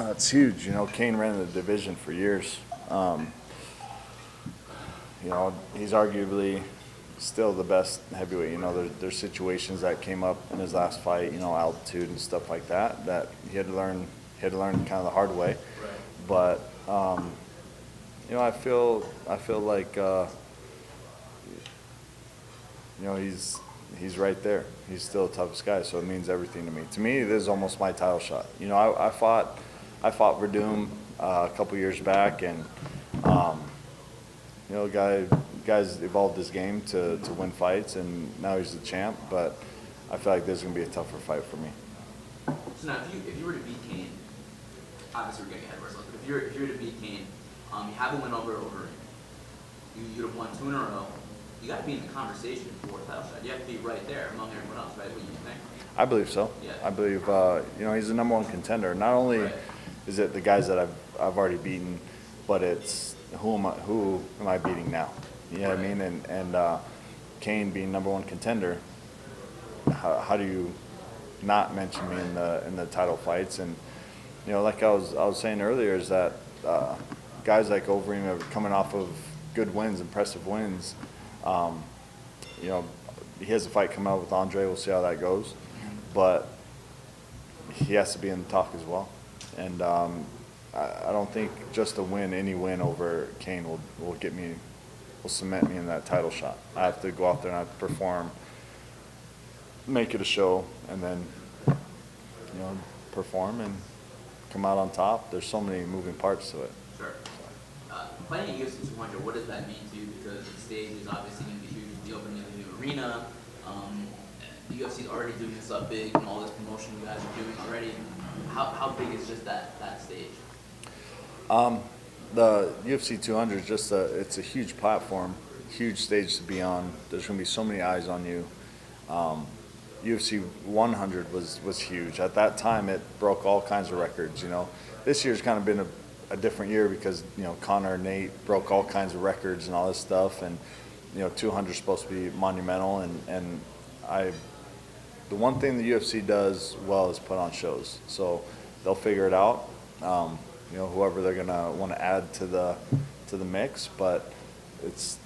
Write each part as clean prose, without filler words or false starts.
It's huge. You know, Cain ran the division for years. You know, he's arguably still the best heavyweight. You know, there's situations that came up in his last fight. You know, altitude and stuff like that that he had to learn. He had to learn kind of the hard way. Right. But you know, I feel like you know he's right there. He's still the toughest guy, so it means everything to me. To me, this is almost my title shot. You know, I fought Browne a couple years back, and you know, guy's evolved his game to win fights, and now he's the champ. But I feel like this is gonna be a tougher fight for me. So now, if you were to beat Cain, obviously we're getting ahead of ourselves, but if you were to beat Cain, you have a win over you'd have won 2 in a row. You got to be in the conversation for a title shot. You have to be right there among everyone else, right? What you think? I believe so. Yeah. I believe you know, he's the #1 contender. Not only is it the guys that I've already beaten, but it's who am I beating now? You know what I mean? And Cain being #1 contender, how do you not mention me in the title fights? And you know, like I was saying earlier, is that guys like Overeem are coming off of good wins, impressive wins. You know, he has a fight coming out with Andre. We'll see how that goes, but he has to be in the talk as well. And I don't think just a win, any win over Cain will cement me in that title shot. I have to go out there and I have to perform, make it a show, and then you know, perform and come out on top. There's so many moving parts to it. Sure. Fighting at UFC 200, what does that mean to you? Because the stage is obviously going to be huge. The opening of the new arena. The UFC is already doing this up big, and all this promotion you guys are doing already. How big is just that stage? The UFC 200 is just it's a huge platform, huge stage to be on. There's going to be so many eyes on you. UFC 100 was huge. At that time, it broke all kinds of records. You know, this year's kind of been a different year because you know Conor and Nate broke all kinds of records and all this stuff, and you know 200 is supposed to be monumental. And the one thing the UFC does well is put on shows, so they'll figure it out. You know, whoever they're gonna want to add to the mix, but it's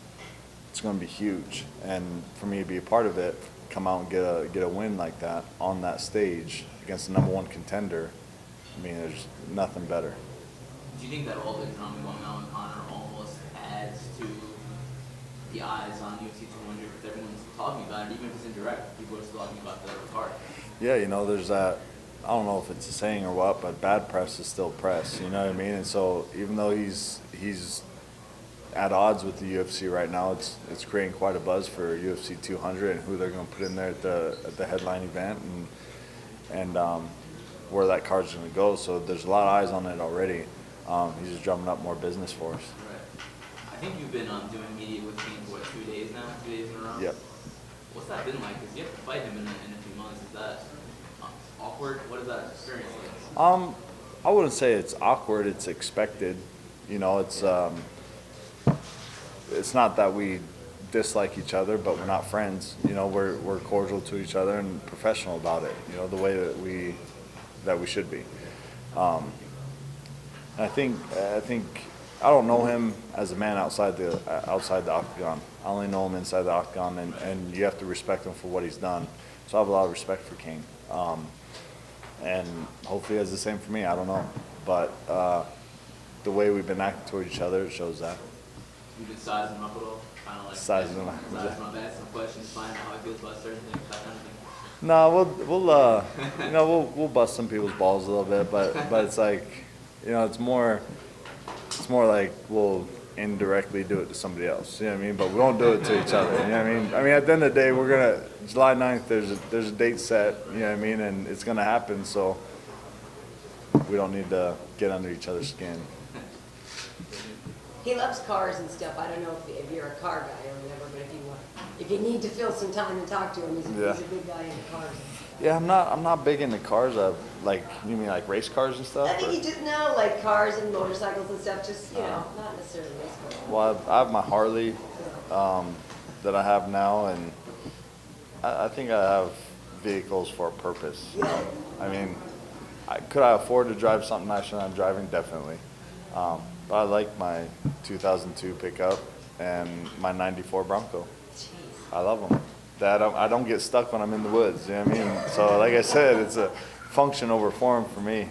going to be huge. And for me to be a part of it, come out and get a win like that on that stage against the #1 contender, I mean, there's nothing better. Do you think that all the drama going on with Conor almost adds to the eyes on UFC 200 if everyone's talking about it, even if it's indirect, people are still talking about the card? Yeah, you know, there's that, I don't know if it's a saying or what, but bad press is still press, you know what I mean? And so even though he's at odds with the UFC right now, it's creating quite a buzz for UFC 200 and who they're going to put in there at the headline event and where that card's going to go. So there's a lot of eyes on it already. He's just drumming up more business for us. Right. I think you've been doing media with Cain for 2 days now, 2 days in a row? Yep. What's that been like? Because you have to fight him in a few months. Is that awkward? What is that experience like? I wouldn't say it's awkward. It's expected. You know, it's not that we dislike each other, but we're not friends. You know, we're cordial to each other and professional about it. You know, the way that we should be. I think I don't know him as a man outside the octagon. I only know him inside the octagon, and you have to respect him for what he's done. So I have a lot of respect for Cain, and hopefully he has the same for me. I don't know, but the way we've been acting toward each other, it shows that. You've been sizing him up at all? Kind of like Sizing him up. Ask some questions, find out how he feels about certain things, that kind of thing. No, we'll you know, we'll bust some people's balls a little bit, but it's like, you know, it's more like we'll indirectly do it to somebody else. You know what I mean? But we won't do it to each other. You know what I mean? I mean, at the end of the day, we're gonna July 9th. There's a date set. You know what I mean? And it's gonna happen. So we don't need to get under each other's skin. He loves cars and stuff. I don't know if you're a car guy or whatever, but if you need to fill some time to talk to him, he's a good guy into cars. Yeah, I'm not big into cars. Like, you mean like race cars and stuff? I think he just like cars and motorcycles and stuff. Just not necessarily race cars. Well, I have my Harley that I have now, and I think I have vehicles for a purpose. Yeah. I mean, could I afford to drive something nicer than I'm driving? Definitely. But I like my 2002 pickup and my 94 Bronco. Jeez. I love them. I don't get stuck when I'm in the woods, you know what I mean? So like I said, it's a function over form for me.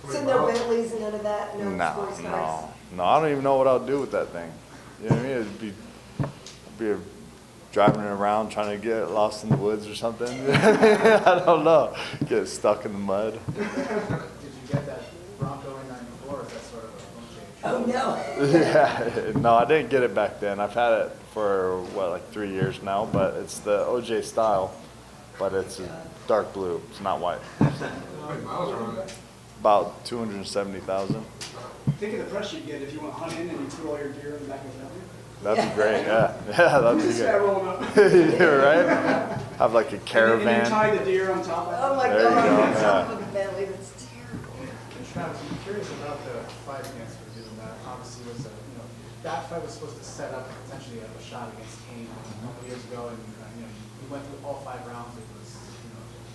So no Bentleys and none of that? No No, sports cars? no, I don't even know what I'll do with that thing. You know what I mean? Driving it around trying to get lost in the woods or something. I don't know. Get stuck in the mud. Did you get that Bronco in '94, or is that sort of a Oh, no. Yeah, no, I didn't get it back then. I've had it for like 3 years now, but it's the OJ style, but it's a dark blue. It's not white. How many miles are on it? About 270,000. Think of the press you'd get if you went hunting and you threw all your gear in the back of the Bentley. That'd be great. Yeah, yeah, that'd be This guy good. rolling up. You're right. Have like a And you caravan. tie the deer on top of it. Oh, my There you God. go, That's yeah. not a Bentley. That's terrible. And Travis, I'm curious about the fight against Browne. That obviously was that fight was supposed to set up potentially a shot against Cain a couple years ago, and you went through all 5 rounds. It was,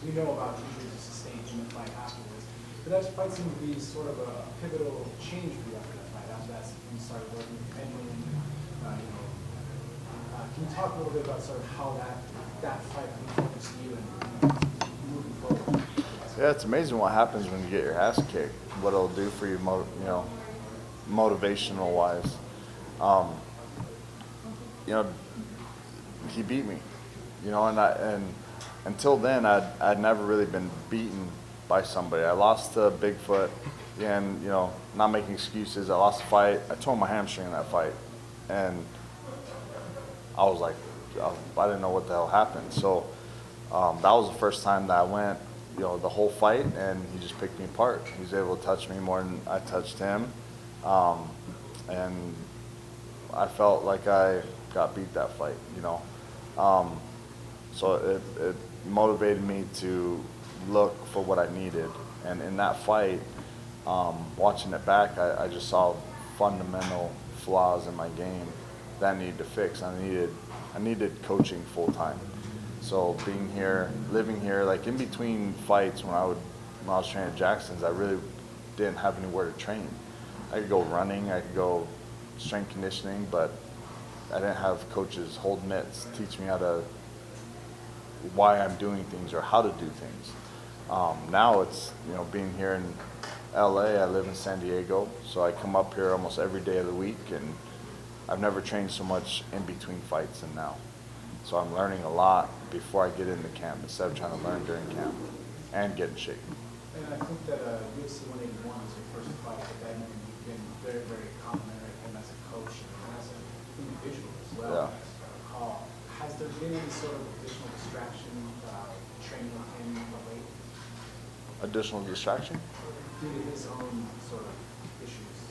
we know about the injuries you sustained in the fight afterwards. But that fight seemed to be sort of a pivotal change for you after that fight. After that, when you started working with Penguin, can you talk a little bit about sort of how that fight influenced you and moving forward? Yeah, it's amazing what happens when you get your ass kicked. What it'll do for you, motivational wise. He beat me, and until then I'd never really been beaten by somebody. I lost to Bigfoot, and not making excuses. I lost the fight. I tore my hamstring in that fight, and I was like, I didn't know what the hell happened. So that was the first time that I went, the whole fight, and he just picked me apart. He was able to touch me more than I touched him, and I felt like I got beat that fight. So it motivated me to look for what I needed, and in that fight, watching it back, I just saw fundamental flaws in my game that I needed to fix. I needed coaching full time. So being here, living here, like in between fights when I was training at Jackson's, I really didn't have anywhere to train. I could go running, I could go strength conditioning, but I didn't have coaches hold mitts, teach me why I'm doing things or how to do things. Now it's, being here in LA, I live in San Diego, so I come up here almost every day of the week, and I've never trained so much in between fights than now. So I'm learning a lot before I get into camp instead of trying to learn during camp and get in shape. And I think that UFC 181 is your first fight, but then you've been very, very complimentary of him as a coach and as an individual as well. Yeah. As I recall. Has there been any sort of additional distraction training with him of late? Additional distraction? Due to his own sort of issues?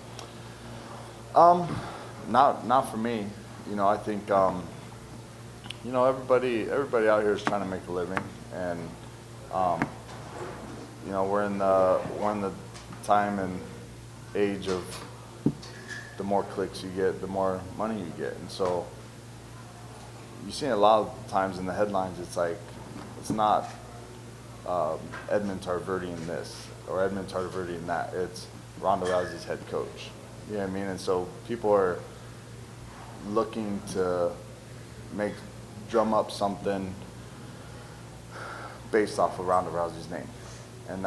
Not for me. I think everybody out here is trying to make a living, and we're in the time and age of the more clicks you get, the more money you get, and so you see a lot of times in the headlines, it's like it's not Edmond Tarverdian this or Edmond Tarverdian that. It's Ronda Rousey's head coach. You know what I mean? And so people are looking to drum up something based off of Ronda Rousey's name, and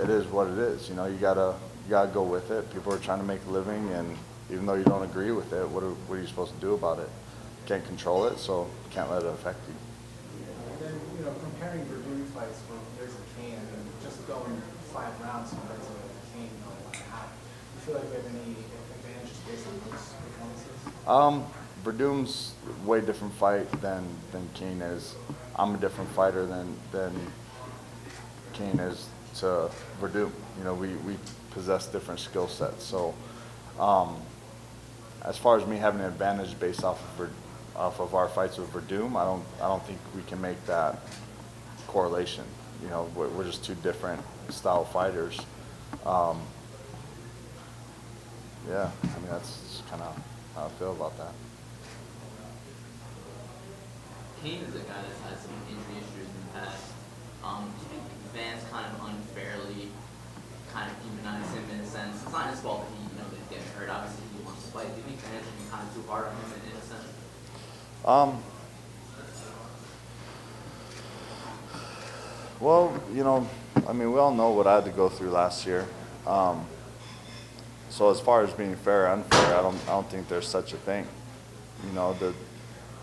it is what it is. You gotta go with it. People are trying to make a living, and even though you don't agree with it, what are you supposed to do about it? You can't control it, so you can't let it affect you. And then, comparing Browne fights where there's a Cain, and just going 5 rounds compared to Cain going 1.5, you feel like you have any advantages based on those performances? Browne's a way different fight than Cain is. I'm a different fighter than Cain is to Browne. We possess different skill sets. So as far as me having an advantage based off of our fights with Browne, I don't think we can make that correlation. We're just two different style fighters. Yeah, that's kind of how I feel about that. Cain is a guy that's had some injury issues in the past. Do you think fans kind of unfairly kind of demonize him in a sense? It's not his fault that he, didn't get hurt. Obviously, he wants to fight. Do you think fans are being kind of too hard on him in a sense? Well, I mean, we all know what I had to go through last year. So as far as being fair or unfair, I don't think there's such a thing. The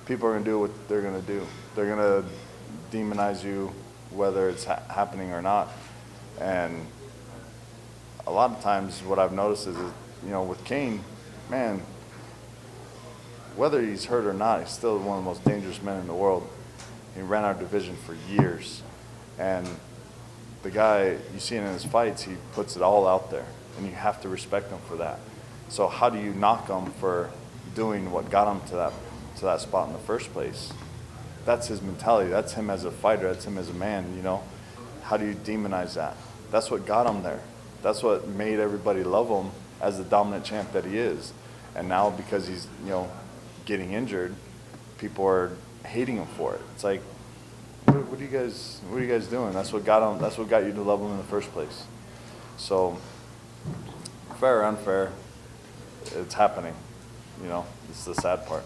people are gonna do what they're gonna do. They're gonna demonize you, whether it's happening or not. And a lot of times, what I've noticed is, with Cain, man, whether he's hurt or not, he's still one of the most dangerous men in the world. He ran our division for years. And the guy, you see it in his fights, he puts it all out there. And you have to respect him for that. So how do you knock him for doing what got him to that spot in the first place? That's his mentality. That's him as a fighter. That's him as a man, How do you demonize that? That's what got him there. That's what made everybody love him as the dominant champ that he is. And now because he's, getting injured, people are hating him for it. It's like, what are you guys doing? That's what got him. That's what got you to love him in the first place. So, fair or unfair, it's happening. It's the sad part.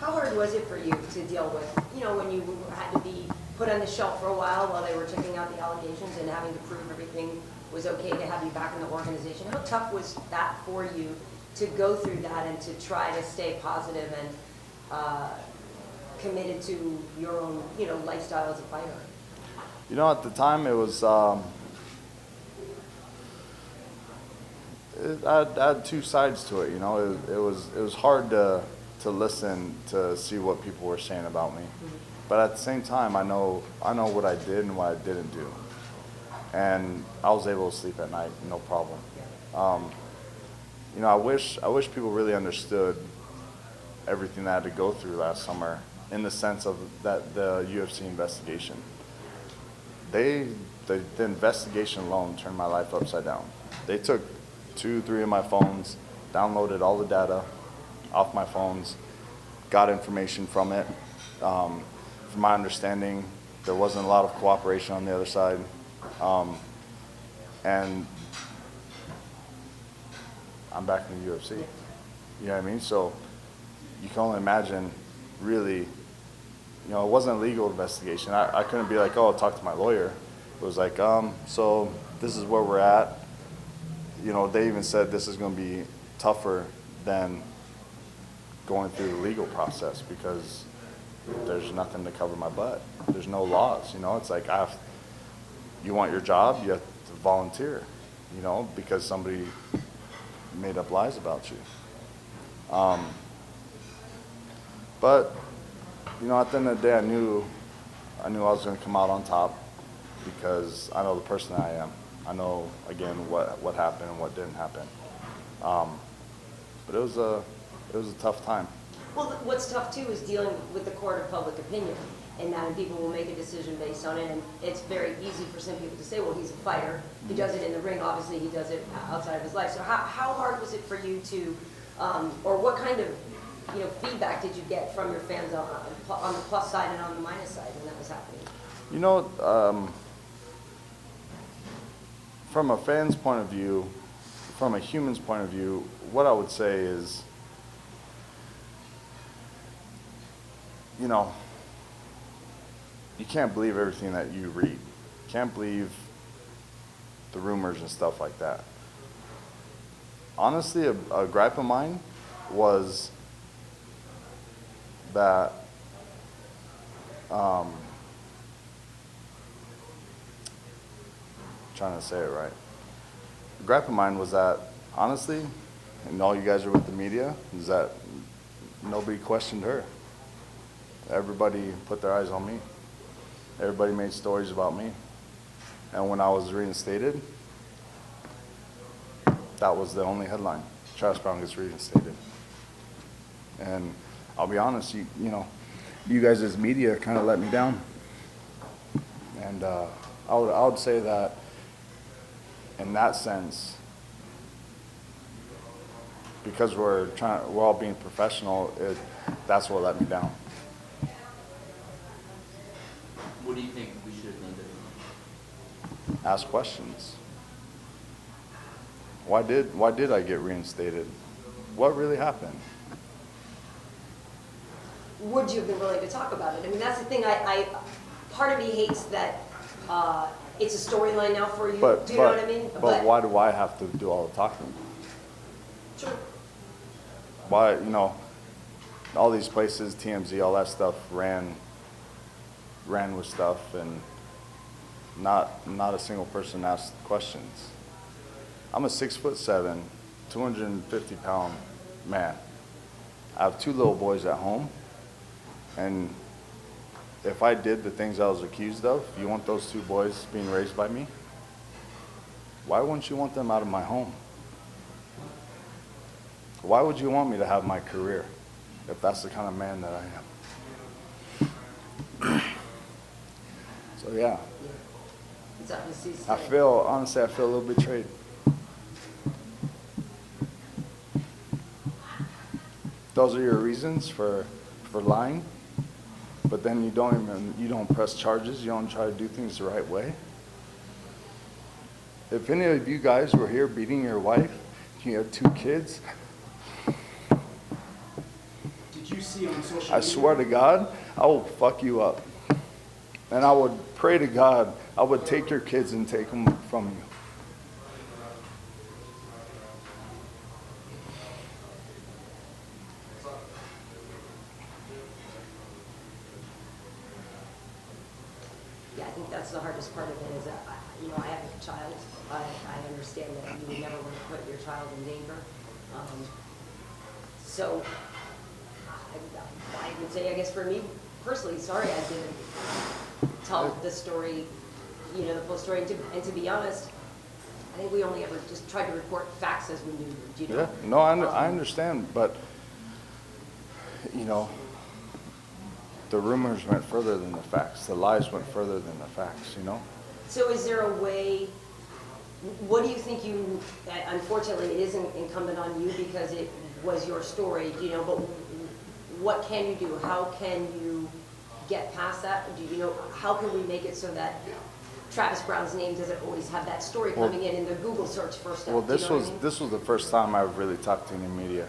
How hard was it for you to deal with, when you had to be put on the shelf for a while they were checking out the allegations and having to prove everything was okay to have you back in the organization? How tough was that for you to go through that and to try to stay positive and committed to your own, lifestyle as a fighter? At the time it was, I had two sides to it. It was hard to listen to see what people were saying about me, but at the same time, I know what I did and what I didn't do, and I was able to sleep at night, no problem. I wish people really understood everything that I had to go through last summer, in the sense of that the UFC investigation. The investigation alone turned my life upside down. They took 2-3 of my phones, downloaded all the data off my phones, got information from it. From my understanding, there wasn't a lot of cooperation on the other side. And I'm back in the UFC. You know what I mean? So you can only imagine, really, it wasn't a legal investigation. I couldn't be like, oh, I'll talk to my lawyer. It was like, so this is where we're at. They even said this is going to be tougher than going through the legal process because there's nothing to cover my butt. There's no laws. It's like, you want your job, you have to volunteer, because somebody made up lies about you. But at the end of the day, I knew I was going to come out on top because I know the person I am. I know, again, what happened and what didn't happen. But it was a tough time. Well, what's tough too is dealing with the court of public opinion, and that people will make a decision based on it. And it's very easy for some people to say, well, he's a fighter. He does it in the ring. Obviously, he does it outside of his life. So how hard was it for you to, or what kind of feedback did you get from your fans on the plus side and on the minus side when that was happening? From a fan's point of view, from a human's point of view, what I would say is, you can't believe everything that you read. You can't believe the rumors and stuff like that. Honestly, a gripe of mine was that trying to say it right. The gripe of mine was that, honestly, and all you guys are with the media, is that nobody questioned her. Everybody put their eyes on me. Everybody made stories about me. And when I was reinstated, that was the only headline. Travis Browne gets reinstated. And I'll be honest, you guys as media kind of let me down. And I would say that in that sense, because we're all being professional, that's what let me down. What do you think we should have done ask questions. Why did I get reinstated? What really happened? Would you have been willing to talk about it? I mean, that's the thing, part of me hates that, it's a storyline now for you, do you know what I mean? But why do I have to do all the talking? Sure. Why, all these places, TMZ, all that stuff ran with stuff, and not a single person asked questions. I'm a 6'7", 250-pound man. I have 2 little boys at home, and if I did the things I was accused of, you want those 2 boys being raised by me? Why wouldn't you want them out of my home? Why would you want me to have my career if that's the kind of man that I am? So yeah, It's obviously honestly, I feel a little betrayed. Those are your reasons for lying, but then you don't press charges, you don't try to do things the right way. If any of you guys were here beating your wife, you have 2 kids, Did you see on social media? I swear to God, I will fuck you up. And I would pray to God, I would take your kids and take them from you. Yeah, I think that's the hardest part of it is that, I have a child. I understand that you would never want to put your child in danger. So I would say, I guess for me personally, sorry I didn't tell the story, the full story. And to be honest, I think we only ever just tried to report facts as we knew, Yeah, no, I understand, but, the rumors went further than the facts. The lies went further than the facts, So is there a way, what do you think unfortunately it isn't incumbent on you because it was your story, but what can you do? How can you get past that? How can we make it so that Travis Browne's name doesn't always have that story coming in the Google search first up? Well, this was the first time I've really talked to any media.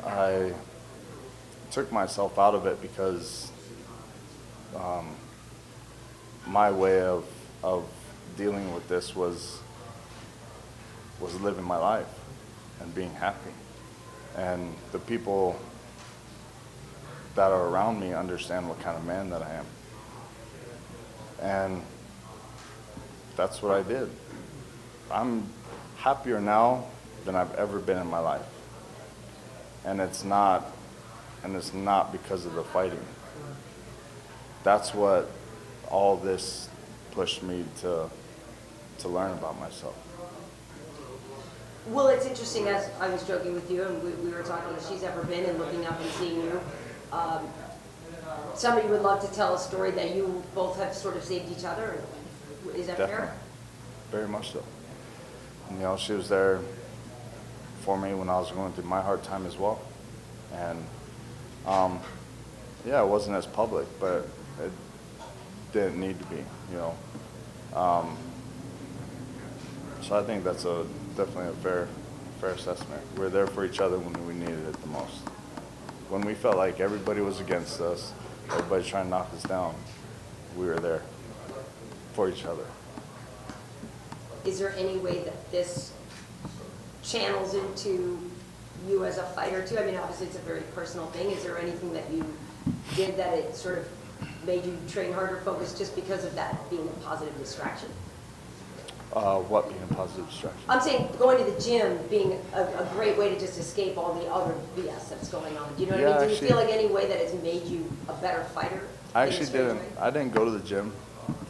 I took myself out of it because my way of dealing with this was living my life and being happy. And the people that are around me understand what kind of man that I am. And that's what I did. I'm happier now than I've ever been in my life. And it's not because of the fighting. That's what all this pushed me to learn about myself. Well, it's interesting, as I was joking with you, and we were talking, if she's ever been and looking up and seeing you, somebody would love to tell a story that you both have sort of saved each other. Is that Definitely. fair? Very much so. She was there for me when I was going through my hard time as well. And yeah, it wasn't as public, but it didn't need to be, So I think that's definitely a fair assessment. We're there for each other when we needed it the most. When we felt like everybody was against us, everybody's trying to knock us down, we were there for each other. Is there any way that this channels into you as a fighter too? I mean, obviously it's a very personal thing. Is there anything that you did that it sort of made you train harder, focus just because of that being a positive distraction? What being a positive distraction? I'm saying going to the gym being a great way to just escape all the other BS that's going on. Do you know what I mean? Do you feel like any way that it's made you a better fighter? I actually didn't. I didn't go to the gym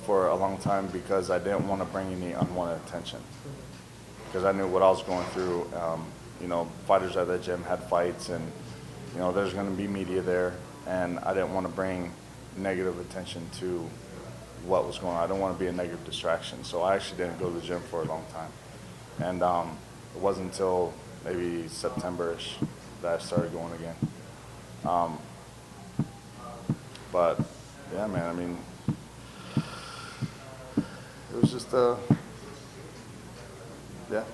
for a long time because I didn't want to bring any unwanted attention. Because I knew what I was going through. Fighters at that gym had fights, and there's going to be media there, and I didn't want to bring negative attention to what was going on. I don't want to be a negative distraction. So I actually didn't go to the gym for a long time. And it wasn't until maybe September-ish that I started going again. But yeah, man, I mean, was just yeah,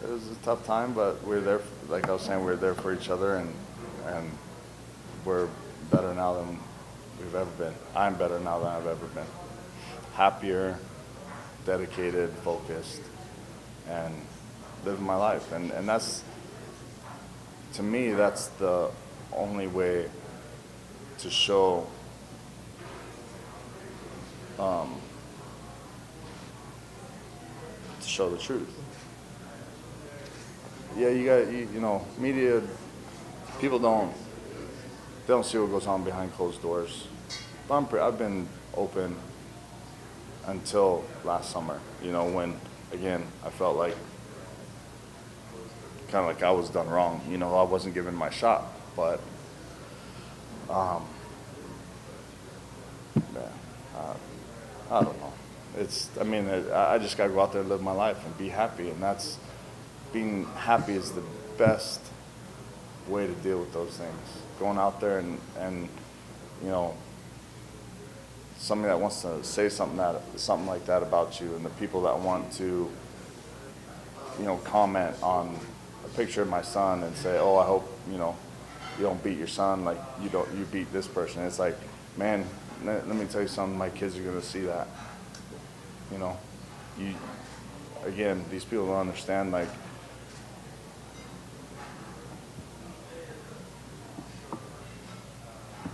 it was a tough time, but we were there, like I was saying, we were there for each other, and we're better now than we've ever been. I'm better now than I've ever been. Happier, dedicated, focused, and living my life. And that's, to me, that's the only way to show the truth. Yeah, you know, media, people they don't see what goes on behind closed doors. But I've been open until last summer, you know, when, again, I felt like, kind of like I was done wrong. You know, I wasn't given my shot, but, yeah, I don't know. I just gotta go out there and live my life and be happy, and being happy is the best way to deal with those things. Going out there and you know, somebody that wants to say something like that about you, and the people that want to, you know, comment on a picture of my son and say, oh, I hope, you know, you don't beat your son like you beat this person. It's like, man, let me tell you something, my kids are gonna see that. You know, again, these people don't understand, like,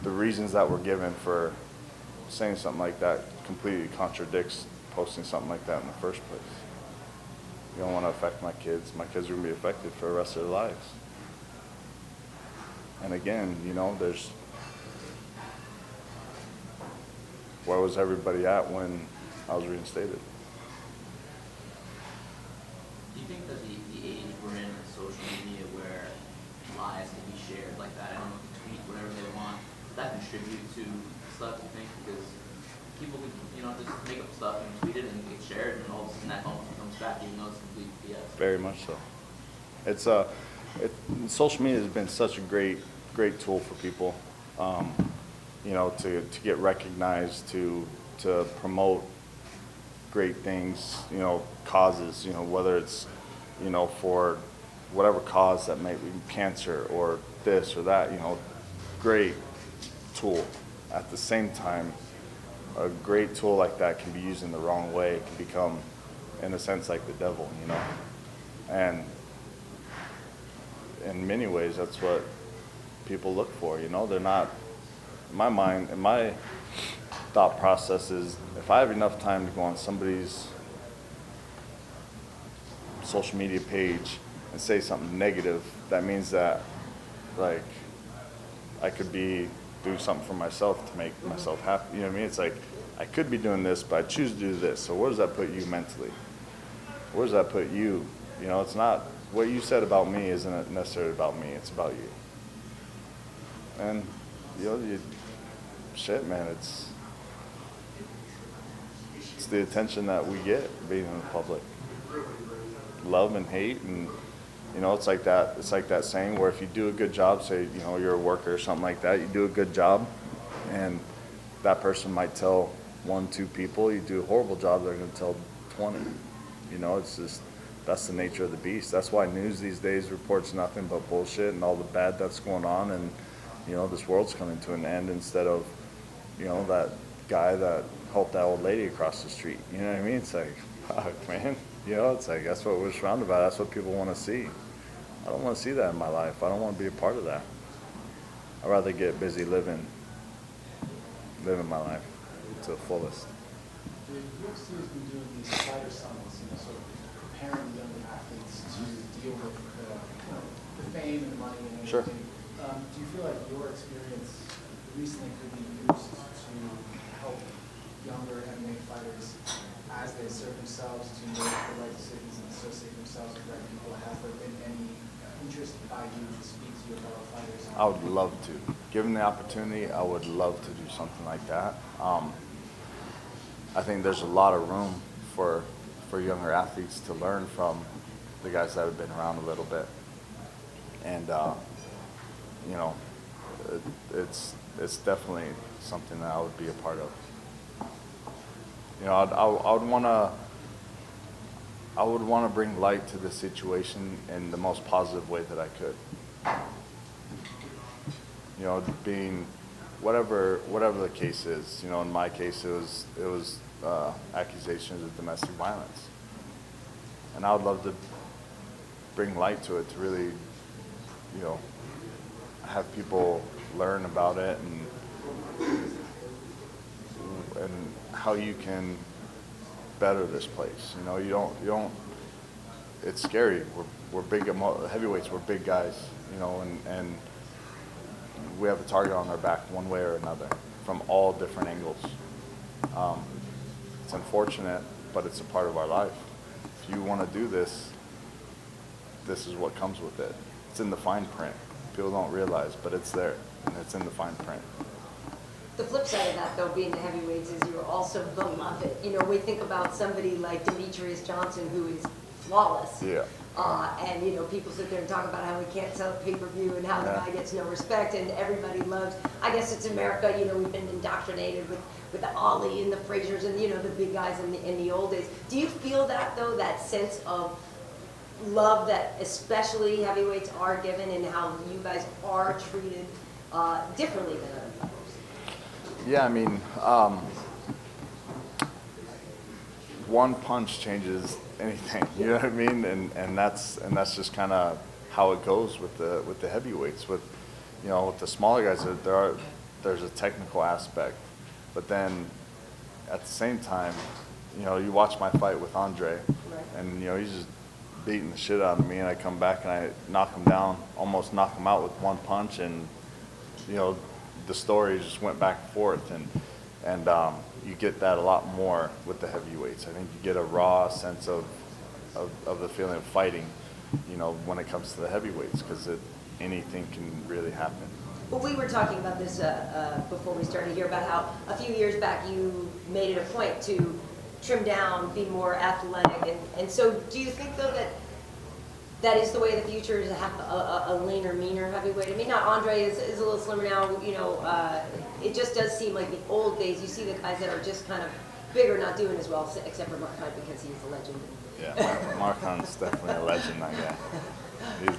the reasons that we're given for saying something like that completely contradicts posting something like that in the first place. You don't want to affect my kids. My kids are going to be affected for the rest of their lives. And again, you know, where was everybody at when I was reinstated? Do you think that the age we're in with social media where lies can be shared like that, I don't know, tweet whatever they want, does that contribute to stuff, you think? Because people could, you know, just make up stuff and tweet it and it gets shared, and all of a sudden that almost comes back even though it's complete BS. Very much so. Social media has been such a great tool for people, you know, to get recognized, to promote great things, you know, causes, you know, whether it's, you know, for whatever cause that may be cancer or this or that, you know, great tool. At the same time, a great tool like that can be used in the wrong way. It can become, in a sense, like the devil, you know. And in many ways, that's what people look for, you know. They're not, in my mind, in my thought process is, if I have enough time to go on somebody's social media page and say something negative, that means that, like, I could be doing something for myself to make myself happy. You know what I mean? It's like, I could be doing this, but I choose to do this. So where does that put you mentally? Where does that put you? You know, it's not, what you said about me isn't necessarily about me. It's about you. And, you know, shit, man, it's the attention that we get being in the public. Love and hate, and, you know, it's like that saying where if you do a good job, say, you know, you're a worker or something like that, you do a good job, and that person might tell 1-2 people. You do a horrible job, they're going to tell 20. You know, it's just, that's the nature of the beast. That's why news these days reports nothing but bullshit and all the bad that's going on, and, you know, this world's coming to an end, instead of, you know, that guy that helped that old lady across the street. You know what I mean? It's like, fuck, man. You know, it's like, that's what we're surrounded by. That's what people want to see. I don't want to see that in my life. I don't want to be a part of that. I'd rather get busy living my life to the fullest. The UFC has been doing these fighter summits, you know, sort of preparing young athletes to deal with the fame and the money and everything. Sure. Do you feel like your experience recently could be used to help younger MMA fighters as they assert themselves to make the right decisions and associate themselves with the right people? Has there been any interest by you to speak to your fellow fighters? I would love to. Given the opportunity, I would love to do something like that. I think there's a lot of room for younger athletes to learn from the guys that have been around a little bit. And, you know, it's definitely something that I would be a part of. You know, I would want to I would want to bring light to the situation in the most positive way that I could. You know, being whatever the case is. You know, in my case, it was accusations of domestic violence, and I would love to bring light to it to really, you know, have people learn about it and how you can better this place. You know, you don't. It's scary. We're big heavyweights. We're big guys. You know, and we have a target on our back one way or another from all different angles. It's unfortunate, but it's a part of our life. If you want to do this, this is what comes with it. It's in the fine print. People don't realize, but it's there, and it's in the fine print. The flip side of that, though, being the heavyweights, is you're also beloved. You know, we think about somebody like Demetrius Johnson, who is flawless. Yeah. And, you know, people sit there and talk about how we can't sell pay-per-view and how the guy gets no respect and everybody loves. I guess it's America, you know, we've been indoctrinated with the Ali and the Frasers and, you know, the big guys in the old days. Do you feel that, though, that sense of love that especially heavyweights are given and how you guys are treated differently than other fighters? Yeah, I mean, one punch changes anything. You know what I mean? And that's just kind of how it goes with the heavyweights. With, you know, with the smaller guys, there's a technical aspect, but then at the same time, you know, you watch my fight with Andre, and you know he's just beating the shit out of me, and I come back and I knock him down, almost knock him out with one punch, and you know the story just went back and forth, and you get that a lot more with the heavyweights. I think you get a raw sense of the feeling of fighting, you know, when it comes to the heavyweights, because anything can really happen. Well, we were talking about this before we started here, about how a few years back you made it a point to trim down, be more athletic, and so do you think, though, that is the way of the future, is to have a leaner, meaner heavyweight? I mean, not Andre is a little slimmer now, you know, it just does seem like the old days, you see the guys that are just kind of bigger not doing as well, except for Mark Hunt, because he's a legend. Yeah, Mark Hunt's definitely a legend, that guy.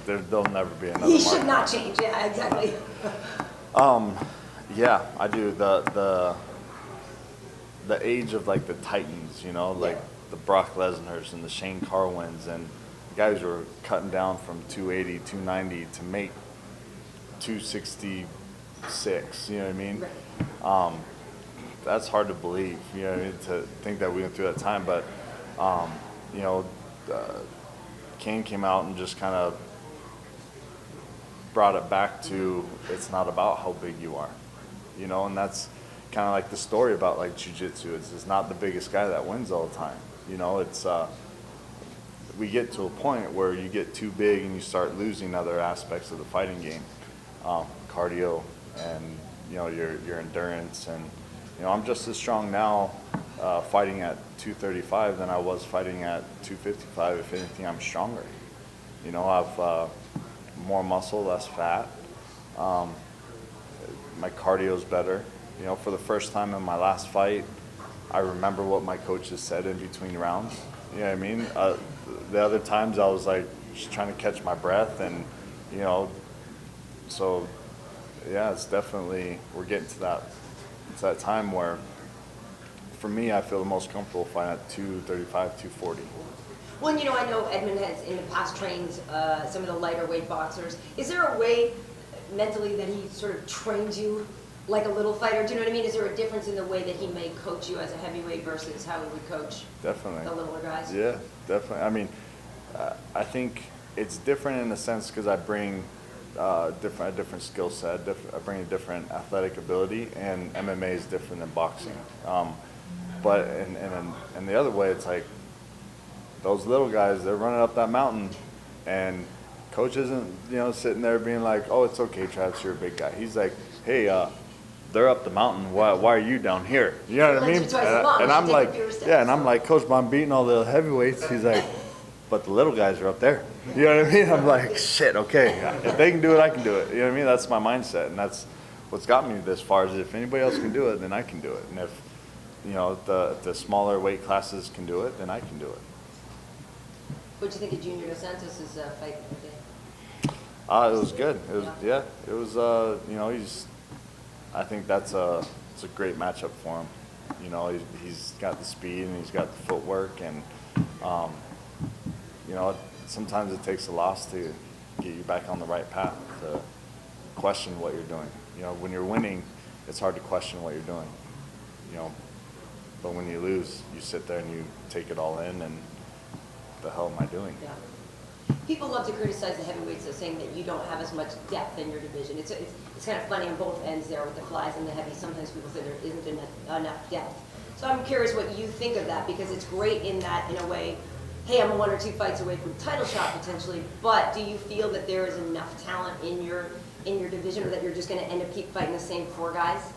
There'll never be another He Mark should not Hunt. change, yeah, exactly. Yeah, I do. The age of like the Titans, you know, like the Brock Lesnar's and the Shane Carwins, and the guys who are cutting down from 280, 290 to make 266, you know what I mean? Right. That's hard to believe, you know what I mean, to think that we went through that time, but, you know, Cain came out and just kind of brought it back to, it's not about how big you are, you know, and that's kind of like the story about like jiu-jitsu. It's not the biggest guy that wins all the time, you know. It's we get to a point where you get too big and you start losing other aspects of the fighting game, cardio, and you know your endurance. And you know, I'm just as strong now fighting at 235 than I was fighting at 255. If anything, I'm stronger. You know, I've more muscle, less fat. My cardio's better. You know, for the first time in my last fight, I remember what my coaches said in between rounds. You know what I mean? The other times I was like just trying to catch my breath, and you know, so yeah, it's definitely, we're getting to that time where, for me, I feel the most comfortable fighting at 235, 240. Well, and, you know, I know Edmund has in the past trained some of the lighter weight boxers. Is there a way mentally that he sort of trains you like a little fighter? Do you know what I mean? Is there a difference in the way that he may coach you as a heavyweight versus how he would coach Definitely. the littler guys? Yeah, definitely. I mean, I think it's different in a sense because I bring a different skill set. I bring a different athletic ability, and MMA is different than boxing. But in the other way, it's like those little guys, they're running up that mountain, and coach isn't, you know, sitting there being like, "Oh, it's okay, Travis, you're a big guy." He's like, "Hey, they're up the mountain. Why are you down here?" You know what I Like mean? you twice as long, And you I'm take like, fewer steps. yeah, and I'm like, "Coach, but I'm beating all the heavyweights." He's like, "But the little guys are up there." You know what I mean? I'm like, shit, okay. If they can do it, I can do it. You know what I mean? That's my mindset, and that's what's got me this far. Is if anybody else can do it, then I can do it. And if, you know, the smaller weight classes can do it, then I can do it. What'd you think of Junior Dos Santos' fight today? It was good. It was, yeah, it was, you know, I think it's a great matchup for him. You know, he's got the speed and he's got the footwork, and, you know, sometimes it takes a loss to get you back on the right path, to question what you're doing. You know, when you're winning, it's hard to question what you're doing, you know, but when you lose, you sit there and you take it all in, and what the hell am I doing? Yeah. People love to criticize the heavyweights as saying that you don't have as much depth in your division. It's kind of funny on both ends there with the flies and the heavies. Sometimes people say there isn't enough depth. So I'm curious what you think of that, because it's great in that, in a way, hey, I'm 1 or 2 fights away from title shot potentially, but do you feel that there is enough talent in your division, or that you're just going to end up keep fighting the same 4 guys?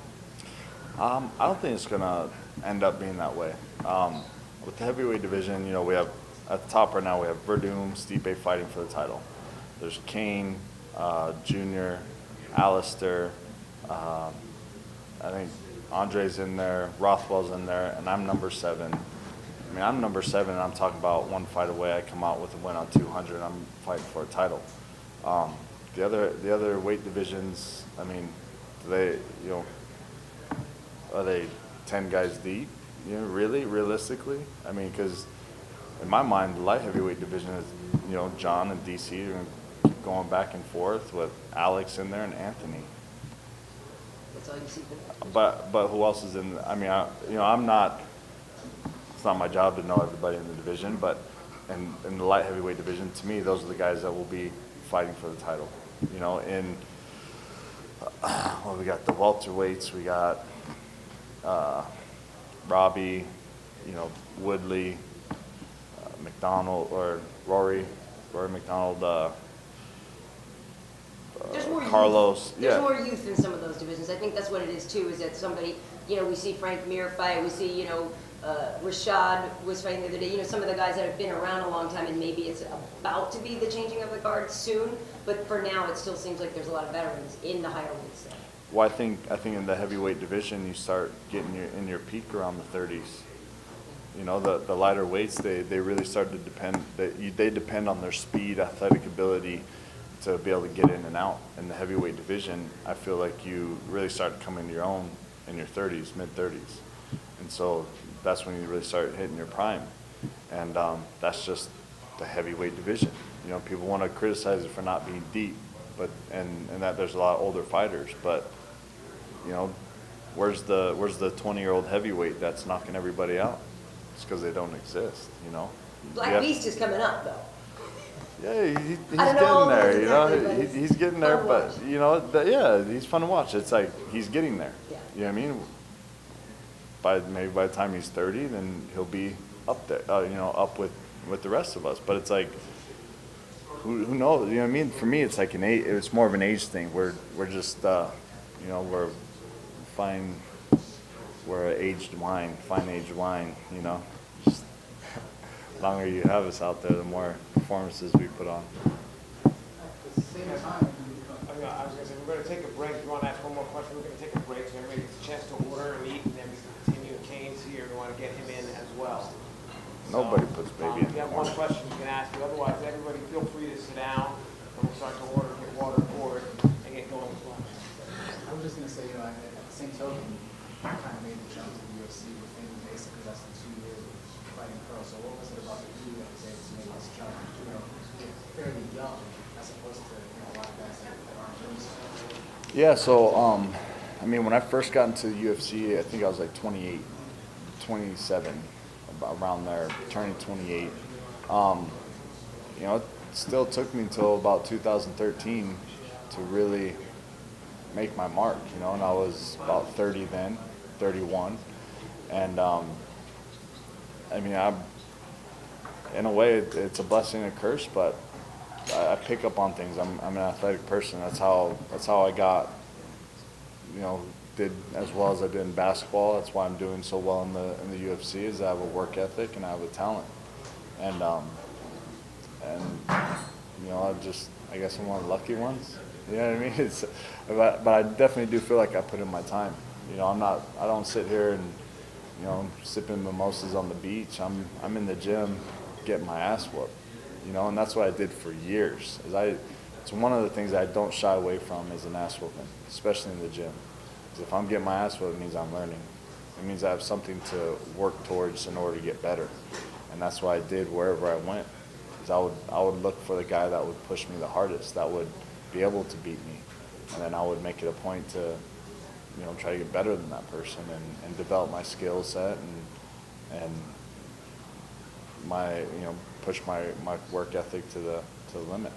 I don't think it's going to end up being that way. With the heavyweight division, you know, we have, at the top right now, we have Verdum, Stipe fighting for the title. There's Cain, Junior, Alistair, I think Andre's in there, Rothwell's in there, and I'm number 7. I mean, I'm number 7, and I'm talking about 1 fight away. I come out with a win on 200, and I'm fighting for a title. The other weight divisions, I mean, you know, are they 10 guys deep? You know, really, realistically? I mean, because in my mind, the light heavyweight division is, you know, John and DC are going back and forth with Alex in there and Anthony. That's all you see. But who else is in? I mean, you know, I'm not. It's not my job to know everybody in the division, but in the light heavyweight division, to me, those are the guys that will be fighting for the title. You know, well, we got the welterweights, we got Robbie, you know, Woodley, McDonald, or Rory McDonald, There's more Carlos. Youth. There's Yeah. more youth in some of those divisions. I think that's what it is too. Is that somebody, you know, we see Frank Mir fight. We see, you know, Rashad was fighting the other day. You know, some of the guys that have been around a long time, and maybe it's about to be the changing of the guard soon. But for now, it still seems like there's a lot of veterans in the higher weights there. Well, I think in the heavyweight division, you start getting in your peak around the 30s. You know, the lighter weights, they really start to depend. They depend on their speed, athletic ability to be able to get in and out. In the heavyweight division, I feel like you really start coming to your own in your 30s, mid-30s, and so that's when you really start hitting your prime. And that's just the heavyweight division. You know, people want to criticize it for not being deep, but and that there's a lot of older fighters, but you know, where's the 20-year-old heavyweight that's knocking everybody out? It's because they don't exist, you know. Black Beast is coming up though. Yeah, he's I don't know getting there, you know. exactly, but He's getting there, fun but watch. you know, yeah, he's fun to watch. It's like he's getting there. Yeah. You know what I mean? Maybe by the time he's 30, then he'll be up there, you know, up with the rest of us. But it's like, who knows? You know what I mean? For me, it's like it's more of an age thing. We're just, you know, we're aged wine, fine aged wine. You know, just the longer you have us out there, the more performances we put on. At the same time, I was gonna say, we're gonna take a break. You wanna ask one more question? We're gonna take a break, so everybody gets a chance to order and eat, and then we can continue. Kane's here, we wanna get him in as well. Nobody puts baby in If you the have one corner. question, you can ask, but otherwise, everybody feel free to sit down, and we'll start to order, get water poured, and get going as well. I was just gonna say, you know, at the same token, you kind of made the jump to the UFC within basically less than 2 years of fighting pro. So what was it about you that was able to make this jump, you know, fairly young, as opposed to, you know, a lot of guys that aren't doing so? Yeah, so I mean, when I first got into the UFC, I think I was like 28, 27, around there, turning 28. You know, it still took me until about 2013 to really make my mark, you know, and I was about 30 then, 31. And I mean, in a way, it's a blessing and a curse, but I pick up on things. I'm an athletic person. That's how I got, you know, did as well as I did in basketball. That's why I'm doing so well in the UFC, is I have a work ethic and I have a talent. And you know, I guess I'm one of the lucky ones. You know what I mean? But I definitely do feel like I put in my time. You know, I don't sit here and, you know, sipping mimosas on the beach. I'm in the gym getting my ass whooped. you know, and that's what I did for years. It's one of the things I don't shy away from is an ass whooping, especially in the gym. Because if I'm getting my ass whooped, it means I'm learning. It means I have something to work towards in order to get better. And that's what I did wherever I went. Is I would look for the guy that would push me the hardest, that would be able to beat me. And then I would make it a point to, you know, try to get better than that person and develop my skill set and my, you know, push my work ethic to the limit.